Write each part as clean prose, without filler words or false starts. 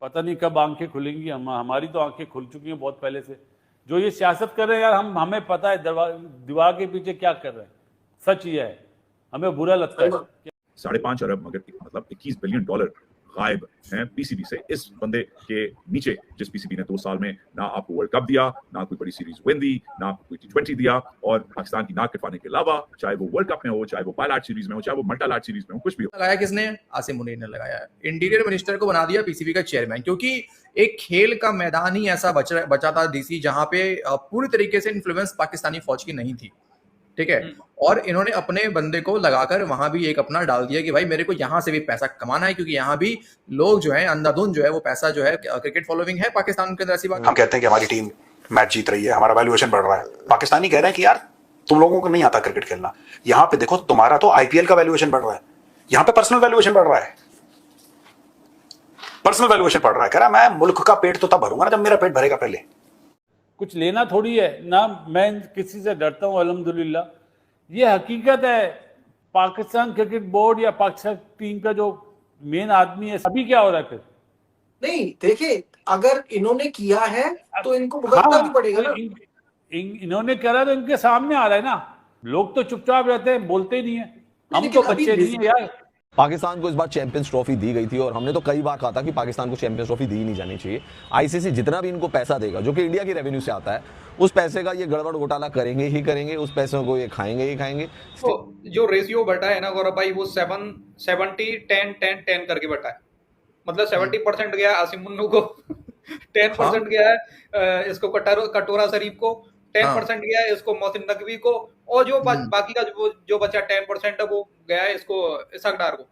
पता नहीं कब आंखें खुलेंगी। हमारी तो आंखें खुल चुकी हैं बहुत पहले से। जो ये सियासत कर रहे हैं यार, हमें पता है दीवार के पीछे क्या कर रहे हैं। सच ये है, हमें बुरा लगता है। 5.5 अरब मगर मतलब 21 बिलियन डॉलर गायब हैं पीसीबी से। इस बंदे के नीचे जिस पीसीबी ने 2 साल में ना आपको वर्ल्ड कप दिया, ना कोई बड़ी सीरीज विन दी, ना आपको कोई T20 दिया, और पाकिस्तान की नाक कटवाने के अलावा, चाहे वो वर्ल्ड कप में हो, चाहे वो बायलैट सीरीज में हो, चाहे वो मल्टीलैट सीरीज में हो, कुछ भी हो। लगाया किसने? आसिम मुनीर ने लगाया है। इंटीरियर मिनिस्टर को बना दिया पीसीबी का चेयरमैन, क्योंकि एक खेल का मैदान ही ऐसा बचा था डीसी, जहां पे पूरी तरीके से इन्फ्लुएंस पाकिस्तानी फौज की नहीं थी, ठीक है। और इन्होंने अपने बंदे को लगाकर वहां भी एक अपना डाल दिया कि भाई मेरे को यहां से भी पैसा कमाना है, क्योंकि यहाँ भी लोग जो है अंधाधुंध जो है वो पैसा जो है, क्रिकेट फॉलोइंग है पाकिस्तान के अंदर। ऐसी बात हम कहते हैं कि हमारी टीम मैच जीत रही है, हमारा वैल्यूएशन बढ़ रहा है, पाकिस्तानी कह रहे हैं कि यार तुम लोगों को नहीं आता क्रिकेट खेलना। यहाँ पे देखो तुम्हारा तो आईपीएल का वैल्यूएशन बढ़ रहा है, यहाँ पे पर्सनल वैल्यूएशन बढ़ रहा है, पर्सनल वैल्यूएशन बढ़ रहा है। कह रहा मैं मुल्क का पेट तो तब भरूंगा ना जब मेरा पेट भरेगा पहले। कुछ लेना थोड़ी है ना, मैं किसी से डरता हूँ अल्हम्दुलिल्लाह। ये हकीकत है। पाकिस्तान क्रिकेट बोर्ड या पाकिस्तान टीम का जो मेन आदमी है, अभी क्या हो रहा है फिर? नहीं देखिए, अगर इन्होंने किया है तो इनको भुगतना भी पड़ेगा ना। इन्होंने करा तो इनके सामने आ रहा है ना। लोग तो चुपचाप रहते हैं, बोलते नहीं है। हम तो बच्चे नहीं है यार। पाकिस्तान को इस बार चैंपियंस ट्रॉफी दी गई थी और हमने तो कई बार कहा था कि पाकिस्तान को चैंपियंस ट्रॉफी दी नहीं जानी चाहिए। आईसीसी जितना भी इनको पैसा देगा, जो कि इंडिया की रेवेन्यू से आता है, उस पैसे का ये गड़बड़ घोटाला करेंगे ही करेंगे, उस पैसों को ये खाएंगे ही खाएंगे। तो जो रेशियो बटा है ना गौरव भाई, वो 70-10-10-10 करके बटा है। मतलब 70% गया आसिम मुन्नू को, 10% गया है इसको कटोरा शरीफ को, 10% गया है इसको मोहसिन नकवी को, और जो बाकी का जो बचा 10% है वो गया है इसको इसहाक डार को।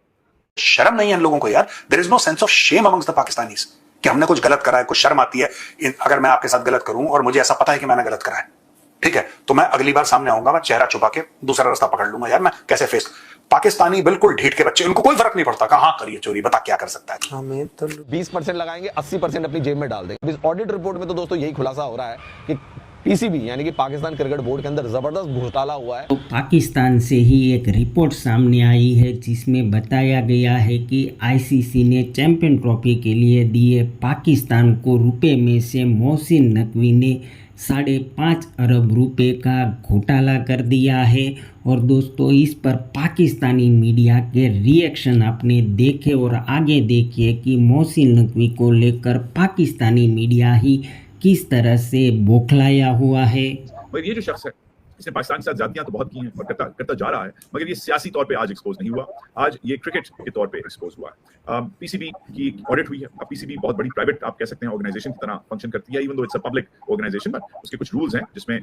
शर्म नहीं है इन लोगों को यार। There is no sense of shame amongst the Pakistanis कि हमने कुछ गलत करा है, कुछ शर्म आती है। अगर मैं आपके साथ गलत करूं और मुझे ऐसा पता है कि मैंने गलत करा है, ठीक है, तो मैं अगली बार सामने आऊंगा, मैं चेहरा छुपा के दूसरा रास्ता पकड़ लूंगा। यार मैं कैसे फेस, पाकिस्तानी बिल्कुल ढीठ के बच्चे, उनको कोई फर्क नहीं पड़ता कहां करिए चोरी, बता क्या कर सकता है। हमें तो 20% लगाएंगे, 80% अपनी जेब में डाल देंगे। इस ऑडिट रिपोर्ट में तो दोस्तों यही खुलासा हो रहा है कि पीसीबी यानी कि पाकिस्तान क्रिकेट बोर्ड के अंदर जबरदस्त घोटाला हुआ है। तो पाकिस्तान से ही एक रिपोर्ट सामने आई है जिसमें बताया गया है कि आईसीसी ने चैंपियन ट्रॉफी के लिए दिए पाकिस्तान को रुपए में से मोहसिन नकवी ने 5.5 अरब रुपए का घोटाला कर दिया है। और दोस्तों इस पर पाकिस्तानी मीडिया के रिएक्शन आपने देखे और आगे देखिए कि मोहसिन नकवी को लेकर पाकिस्तानी मीडिया ही किस तरह से बौखलाया हुआ है। मगर ये जो शख्स है, इसने पाकिस्तान के साथ ज्यादतियां तो बहुत की हैं और करता जा रहा है, मगर ये सियासी तौर पे आज एक्सपोज नहीं हुआ। आज ये क्रिकेट के तौर पे एक्सपोज हुआ है। पीसीबी की ऑडिट हुई है। अब पीसीबी बहुत बड़ी प्राइवेट आप कह सकते हैं ऑर्गेनाइजेशन की तरह फंक्शन करती है, even though it's a public organisation, but उसके कुछ रूल्स हैं जिसमें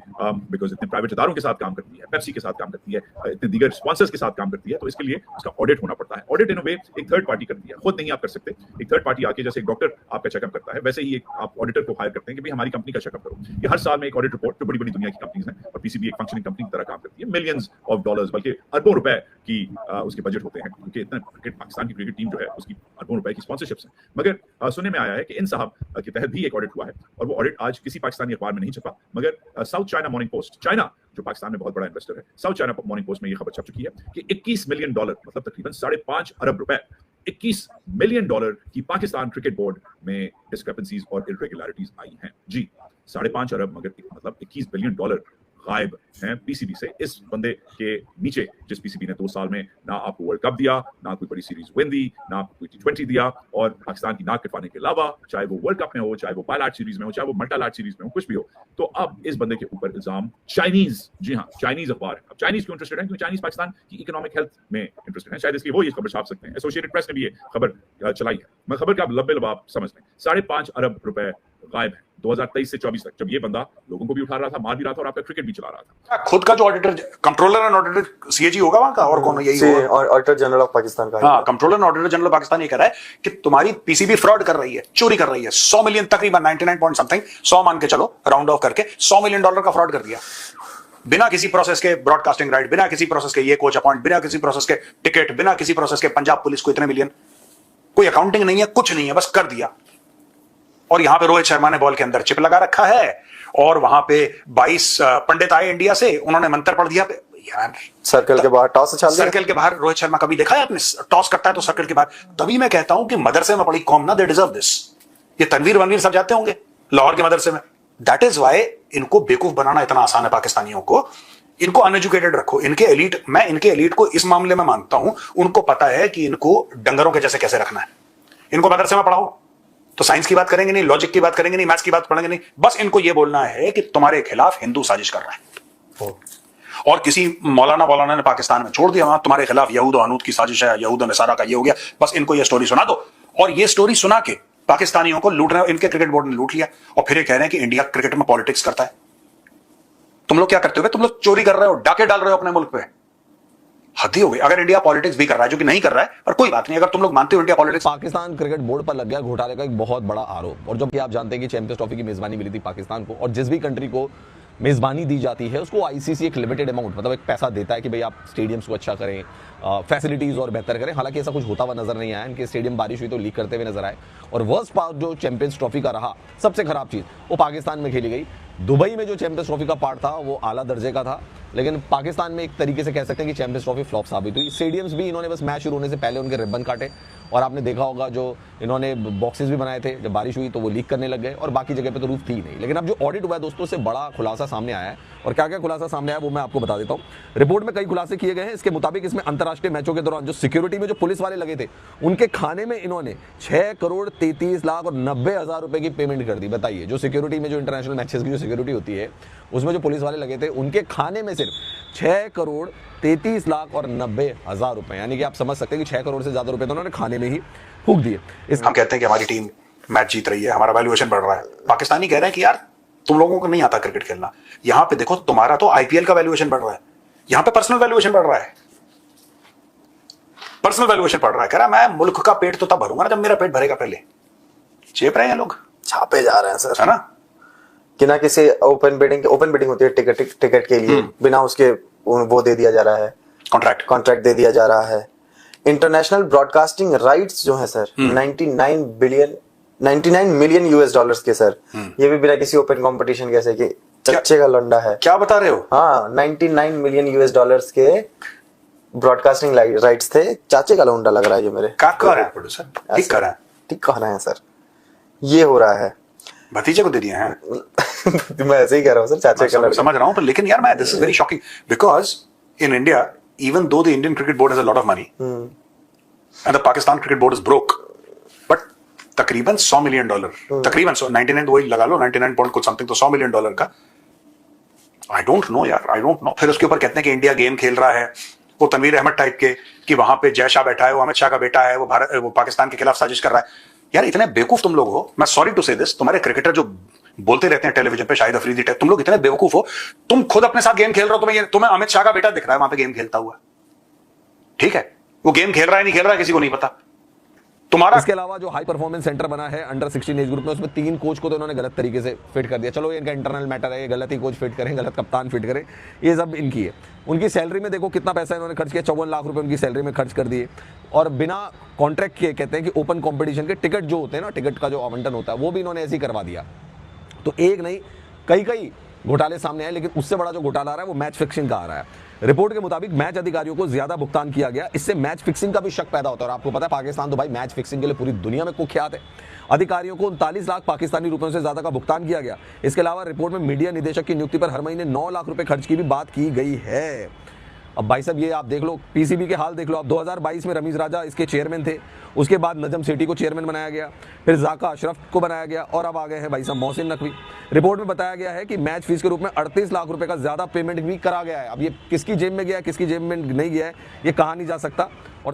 बिकॉज इतने प्राइवेट इदारों के साथ काम करती है, पेप्सी के साथ काम करती है, इतने दीगर स्पॉन्सर्स के साथ काम करती है, तो इसके लिए उसका ऑडिट होना पड़ता है। ऑडिट इन अ वे एक थर्ड पार्टी करती है, खुद नहीं आप कर सकते। एक थर्ड पार्टी आके, जैसे एक डॉक्टर आपका चेकअप करता है, वैसे ही एक आप ऑडिटर को हायर करते हैं कि भाई हमारी कंपनी का चेकअप करो। ये हर साल में एक ऑडिट रिपोर्ट, जो बड़ी बड़ी दुनिया की कंपनीज हैं, और पीसीबी एक फंक्शनिंग कंपनी की तरह काम करती है। मिलियंस ऑफ डॉलर्स बल्कि अरबों रुपए की उसके बजट होते हैं, क्योंकि इतना क्रिकेट पाकिस्तान की क्रिकेट टीम जो है उसकी अरबों रुपए की स्पॉन्सरशिप्स हैं। मगर सुनने में आया है कि इन साहब के तहत भी एक ऑडिट हुआ है, और वो ऑडिट आज किसी पाकिस्तानी अखबार में नहीं छपा, मगर south China morning post, China जो पाकिस्तान में बहुत बड़ा इन्वेस्टर है, साउथ चाइना मॉर्निंग पोस्ट में ये खबर छप चुकी है कि 21 मिलियन डॉलर मतलब तकरीबन 5.5 अरब रुपए, 21 मिलियन डॉलर की पाकिस्तान क्रिकेट बोर्ड में डिस्क्रिपेंसीज और इरेगुलरिटीज आई हैं। जी 5.5 अरब मगर मतलब 21 बिलियन डॉलर गायब हैं पीसीबी से। इस बंदे के नीचे जिस पीसीबी ने 2 साल में ना आपको वर्ल्ड कप दिया, ना कोई बड़ी सीरीज विन दी, ना आपको कोई T20 दिया, और पाकिस्तान की नाक कटवाने के अलावा, चाहे वो वर्ल्ड कप में हो, चाहे वो बायलैट सीरीज में हो, चाहे वो मल्टीलैट सीरीज में हो, कुछ भी हो, तो अब इस बंदे के ऊपर इल्जाम चाइनीज, जी हाँ चाइनीज अखबार है। अब चाइनीज क्यों इंटरेस्टेड है? क्योंकि चाइनीज पाकिस्तान की इकोनॉमिक हेल्थ में इंटरेस्टेड है, शायद इसलिए वो ये खबर छाप सकते हैं। एसोसिएटेड प्रेस ने भी ये खबर चलाई है। मैं खबर का लब्बे लबाब समझ लें, 5.5 अरब रुपए गायब है 2023 से 24 तक, जब ये बंदा लोगों को भी उठा रहा था, मार भी रहा था, और आपका क्रिकेट भी चला रहा था। खुद का जो auditor, controller and auditor CAG होगा वहां का, और कौन? यही होगा ऑडिटर जनरल ऑफ पाकिस्तान का। हाँ, controller and auditor general Pakistan ये कह रहा है कि तुम्हारी पीसीबी फ्रॉड कर रही है, चोरी कर रही है। 100 मिलियन तकरीबन 99 पॉइंट समथिंग, 100 मान के चलो राउंड ऑफ करके, $100 मिलियन का फ्रॉड कर दिया बिना किसी प्रोसेस के। ब्रॉडकास्टिंग राइट, बिना किसी प्रोसेस के ये कोच अपॉइंट, बिना किसी प्रोसेस के टिकट, बिना किसी प्रोसेस के पंजाब पुलिस को इतने मिलियन, कोई अकाउंटिंग नहीं है, कुछ नहीं है, बस कर दिया। और यहां पे रोहित शर्मा ने बॉल के अंदर चिप लगा रखा है, और वहां पे 22 पंडित आए इंडिया से, उन्होंने मंत्र पढ़ दिया यार सर्कल के बाहर टॉस उछाल दिया। सर्कल के बाहर रोहित शर्मा कभी देखा है आपने? टॉस करता है तो सर्कल के बाहर। तभी मैं कहता हूं कि मदरसे में पड़ी कौम ना, दे डिजर्व दिस। ये तनवीर वनवीर सब जाते होंगे लाहौर के मदरसे में। दैट इज वाई इनको बेवकूफ बनाना इतना आसान है पाकिस्तानियों को। इनको अनएजुकेटेड रखो। इनके एलीट, मैं इनके एलीट को इस मामले में मानता हूं, उनको पता है कि इनको डंगरों के जैसे कैसे रखना है। इनको मदरसे में पढ़ाओ तो साइंस की बात करेंगे नहीं, लॉजिक की बात करेंगे नहीं, मैथ्स की बात पढ़ेंगे नहीं, बस इनको यह बोलना है कि तुम्हारे खिलाफ हिंदू साजिश कर रहा है। और किसी मौलाना ने पाकिस्तान में छोड़ दिया, वहां तुम्हारे खिलाफ यहूद और अनूद की साजिश है, यहूद और नसारा का ये हो गया। बस इनको ये स्टोरी सुना दो, और ये स्टोरी सुना के पाकिस्तानियों को लूट रहे हो। इनके क्रिकेट बोर्ड ने लूट लिया और फिर ये कह रहे हैं कि इंडिया क्रिकेट में पॉलिटिक्स करता है। तुम लोग क्या करते हो? तुम लोग चोरी कर रहे हो, डाके डाल रहे हो अपने मुल्क पे। हद ही हो गई। अगर इंडिया पॉलिटिक्स भी कर रहा है, जो कि नहीं कर रहा है, पर कोई बात नहीं, अगर तुम लोग मानते हो India politics. Pakistan cricket board पर लग गया घोटाले का एक बहुत बड़ा आरोप। और जबकि आप जानते हैं कि चैंपियंस ट्रॉफी की मेजबानी मिली थी पाकिस्तान को, और जिस भी कंट्री को मेजबानी दी जाती है उसको आईसीसी एक लिमिटेड अमाउंट, मतलब एक पैसा देता है कि भाई आप स्टेडियम्स को अच्छा करें, फैसिलिटीज और बेहतर करें। हालांकि ऐसा कुछ होता हुआ नजर नहीं आया। इनके स्टेडियम बारिश हुई तो लीक करते हुए नजर आए। और वर्स्ट पार्ट जो चैंपियंस ट्रॉफी का रहा, सबसे खराब चीज, वो पाकिस्तान में खेली गई। दुबई में जो चैंपियंस ट्रॉफी का पार्ट था वो आला दर्जे का था, लेकिन पाकिस्तान में एक तरीके से कह सकते हैं कि चैंपियंस ट्रॉफी फ्लॉप साबित हुई। स्टेडियम्स भी इन्होंने बस मैच शुरू होने से पहले उनके रिबन काटे, और आपने देखा होगा जो इन्होंने बॉक्सेस भी बनाए थे, जब बारिश हुई तो वो लीक करने लग गए, और बाकी जगह पे तो रूफ थी नहीं। लेकिन अब जो ऑडिट हुआ है दोस्तों, से बड़ा खुलासा सामने आया है। और क्या क्या खुलासा सामने आया वो मैं आपको बता देता हूँ। रिपोर्ट में कई खुलासे किए गए हैं। इसके मुताबिक इसमें अंतर्राष्ट्रीय मैचों के दौरान जो सिक्योरिटी में जो पुलिस वाले लगे थे, उनके खाने में इन्होंने 6,33,90,000 रुपए की पेमेंट कर दी। बताइए, जो सिक्योरिटी में जो इंटरनेशनल मैचेस की जो सिक्योरिटी होती है, उसमें जो पुलिस वाले लगे थे, उनके खाने में सिर्फ 6,33,90,000 रुपए, यानी कि आप समझ सकते हैं कि 6 करोड़ से ज्यादा रुपए तो उन्होंने खाने में ही फूक दिए। हम कहते हैं कि हमारी टीम मैच जीत रही है, हमारा वैल्यूएशन बढ़ रहा है। पाकिस्तानी कह रहे हैं कि यार तुम लोगों को नहीं आता क्रिकेट खेलना। यहां पे देखो, तुम्हारा तो आईपीएल का वैल्यूएशन बढ़ रहा है, यहां पे पर्सनल वैल्यूएशन बढ़ रहा है। पर्सनल वैल्यूएशन बढ़ रहा है। कह रहा मैं मुल्क का पेट तो तब भरूंगा ना जब मेरा पेट भरेगा। पहले चेप रहे हैं लोग, छापे जा रहे हैं सर, है ना। कि ना किसी ओपन बिडिंग होती है टिकट के लिए, बिना उसके वो दे दिया जा रहा है, कॉन्ट्रैक्ट दे दिया जा रहा है। इंटरनेशनल ब्रॉडकास्टिंग राइट्स जो है सर, 99 मिलियन यूएस डॉलर्स के सर, ये भी बिना किसी ओपन कंपटीशन के, कि चच्चे का लंडा है। क्या बता रहे हो? हाँ, 99 मिलियन यूएस डॉलर्स के ब्रॉडकास्टिंग राइट्स थे। चाचे का लौंडा लग रहा है ये मेरे। क्या कर रहे हैं प्रोड्यूसर? ठीक कर रहे हैं, ठीक कह रहे हैं सर। ये हो रहा है, भतीजे को दे दिए हैं। मैं ऐसे ही कह रहा हूँ सर, चाचे का लड़का। समझ रहा हूं, पर लेकिन यार मैं, this is very shocking because in India, even though the Indian cricket board has a lot of money and the Pakistan cricket board is broke, but तकरीबन $100 मिलियन, तकरीबन 99 वही लगा लो, 99 पॉइंट कुछ समथिंग, तो $100 मिलियन का। आई डोंट नो यार, I don't know. फिर उसके ऊपर कहते हैं कि इंडिया गेम खेल रहा है, वो तनवीर अहमद टाइप के, कि वहां पे जय शाह बैठा है, वो अमित शाह का बेटा है, वो पाकिस्तान के खिलाफ साजिश कर रहा है। यार इतने बेवकूफ तुम लोग हो। मैं सॉरी टू से दिस, तुम्हारे क्रिकेटर जो बोलते रहते हैं टेलीविजन पे, शाहिद अफरीदी टाइप, तुम लोग इतने बेवकूफ हो। तुम खुद अपने साथ गेम खेल रहे हो, तुम्हें अमित शाह का बेटा दिख रहा है वहां पे गेम खेलता हुआ। ठीक है, वो गेम खेल रहा है नहीं खेल रहा है किसी को नहीं पता। तुम्हारा इसके अलावा जो हाई परफॉर्मेंस सेंटर बना है अंडर 16 एज ग्रुप में, उसमें 3 कोच को तो इन्होंने गलत तरीके से फिट कर दिया। चलो ये इनका इंटरनल मैटर है, ये गलत ही कोच फिट करें, गलत कप्तान फिट करें, ये सब इनकी है। उनकी सैलरी में देखो कितना पैसा इन्होंने खर्च किया, 54 लाख रुपए उनकी सैलरी में खर्च कर दिए, और बिना कॉन्ट्रैक्ट किए। कहते हैं कि ओपन कॉम्पिटिशन के टिकट जो होते हैं ना, टिकट का जो आवंटन होता है, वो भी इन्होंने ऐसे ही करवा दिया। तो एक नहीं, कई घोटाले सामने आए, लेकिन उससे बड़ा जो घोटाला आ रहा है वो मैच फिक्सिंग का आ रहा है। रिपोर्ट के मुताबिक मैच अधिकारियों को ज्यादा भुगतान किया गया, इससे मैच फिक्सिंग का भी शक पैदा होता है। और आपको पता है पाकिस्तान तो भाई मैच फिक्सिंग के लिए पूरी दुनिया में कुख्यात है। अधिकारियों को 39 लाख पाकिस्तानी रुपयों से ज्यादा का भुगतान किया गया। इसके अलावा रिपोर्ट में मीडिया निदेशक की नियुक्ति पर हर महीने 9 लाख रुपए खर्च की भी बात की गई है। अब भाई साहब ये आप देख लो, पीसीबी के हाल देख लो। अब 2022 में रमीज राजा इसके चेयरमैन थे, उसके बाद नजम सेठी को चेयरमैन बनाया गया, फिर जाका अशरफ को बनाया गया, और अब आ गए हैं भाई साहब मोहसिन नकवी। रिपोर्ट में बताया गया है कि मैच फीस के रूप में 38 लाख रुपए का ज्यादा पेमेंट भी करा गया है। अब ये किसकी जेब में गया है, किसकी जेब में नहीं गया है, ये कहा नहीं जा सकता। और